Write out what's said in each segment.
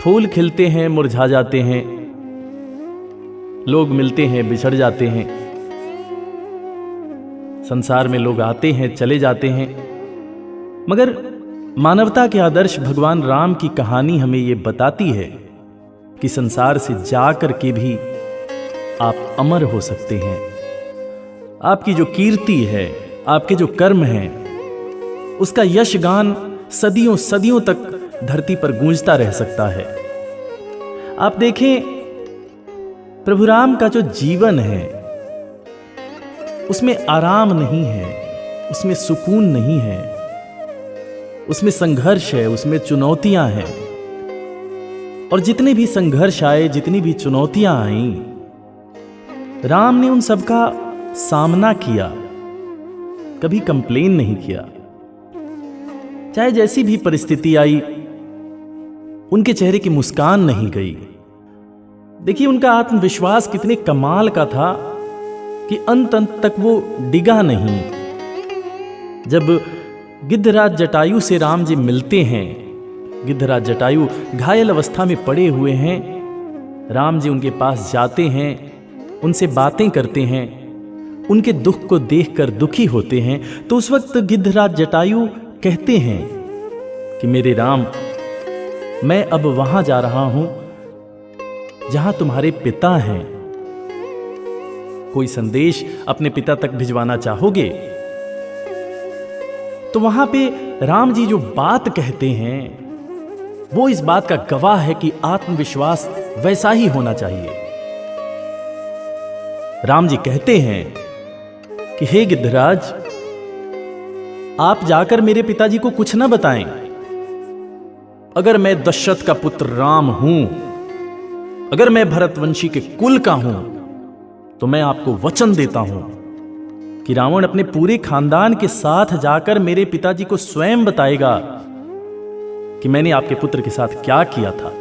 फूल खिलते हैं, मुरझा जाते हैं, लोग मिलते हैं, बिछड़ जाते हैं, संसार में लोग आते हैं, चले जाते हैं, मगर मानवता के आदर्श भगवान राम की कहानी हमें यह बताती है कि संसार से जाकर के भी आप अमर हो सकते हैं। आपकी जो कीर्ति है, आपके जो कर्म हैं, उसका यशगान सदियों सदियों तक धरती पर गूंजता रह सकता है। आप देखें, प्रभु राम का जो जीवन है उसमें आराम नहीं है, उसमें सुकून नहीं है, उसमें संघर्ष है, उसमें चुनौतियां हैं। और जितने भी संघर्ष आए, जितनी भी चुनौतियां आईं, राम ने उन सब का सामना किया, कभी कंप्लेन नहीं किया। चाहे जैसी भी परिस्थिति आई, उनके चेहरे की मुस्कान नहीं गई। देखिए, उनका आत्मविश्वास कितने कमाल का था कि अंत तक वो डिगा नहीं। जब गिद्धराज जटायु से राम जी मिलते हैं, गिद्धराज जटायु घायल अवस्था में पड़े हुए हैं, राम जी उनके पास जाते हैं, उनसे बातें करते हैं, उनके दुख को देखकर दुखी होते हैं। तो उस वक्त गिद्धराज जटायु कहते हैं कि मेरे राम, मैं अब वहां जा रहा हूं जहां तुम्हारे पिता हैं। कोई संदेश अपने पिता तक भिजवाना चाहोगे? तो वहां पे राम जी जो बात कहते हैं, वो इस बात का गवाह है कि आत्मविश्वास वैसा ही होना चाहिए। राम जी कहते हैं कि हे गिद्धराज, आप जाकर मेरे पिताजी को कुछ ना बताएं। अगर मैं दशरथ का पुत्र राम हूं, अगर मैं भरतवंशी के कुल का हूं, तो मैं आपको वचन देता हूं कि रावण अपने पूरे खानदान के साथ जाकर मेरे पिताजी को स्वयं बताएगा कि मैंने आपके पुत्र के साथ क्या किया था।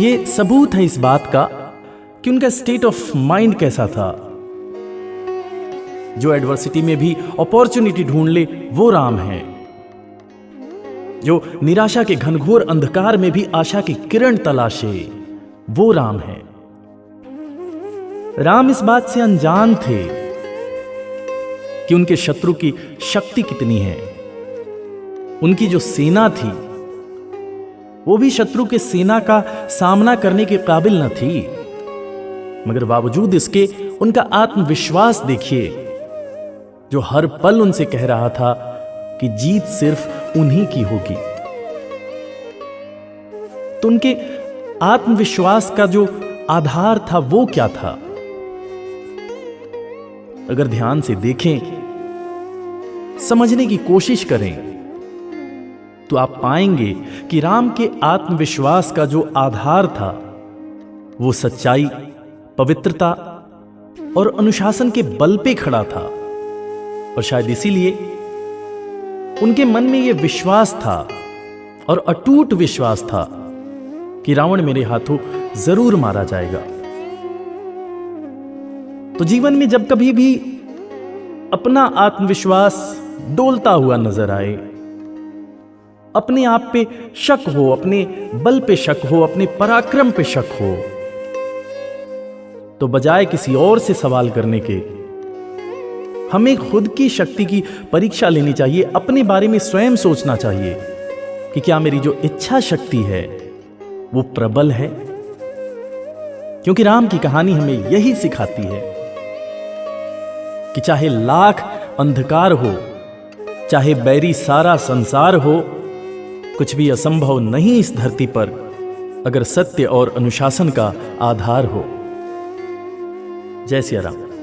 यह सबूत है इस बात का कि उनका स्टेट ऑफ माइंड कैसा था। जो एडवर्सिटी में भी अपॉर्चुनिटी ढूंढ ले, वो राम है। जो निराशा के घनघोर अंधकार में भी आशा की किरण तलाशे, वो राम है। राम इस बात से अनजान थे कि उनके शत्रु की शक्ति कितनी है। उनकी जो सेना थी, वो भी शत्रु के सेना का सामना करने के काबिल न थी, मगर बावजूद इसके उनका आत्मविश्वास देखिए, जो हर पल उनसे कह रहा था कि जीत सिर्फ उन्हीं की होगी। तो उनके आत्मविश्वास का जो आधार था, वो क्या था? अगर ध्यान से देखें, समझने की कोशिश करें, तो आप पाएंगे कि राम के आत्मविश्वास का जो आधार था, वो सच्चाई, पवित्रता और अनुशासन के बल पे खड़ा था। और शायद इसीलिए उनके मन में यह विश्वास था, और अटूट विश्वास था, कि रावण मेरे हाथों जरूर मारा जाएगा। तो जीवन में जब कभी भी अपना आत्मविश्वास डोलता हुआ नजर आए, अपने आप पे शक हो, अपने बल पे शक हो, अपने पराक्रम पे शक हो, तो बजाय किसी और से सवाल करने के, हमें खुद की शक्ति की परीक्षा लेनी चाहिए। अपने बारे में स्वयं सोचना चाहिए कि क्या मेरी जो इच्छा शक्ति है वो प्रबल है। क्योंकि राम की कहानी हमें यही सिखाती है कि चाहे लाख अंधकार हो, चाहे बैरी सारा संसार हो, कुछ भी असंभव नहीं इस धरती पर, अगर सत्य और अनुशासन का आधार हो। जय सिया राम।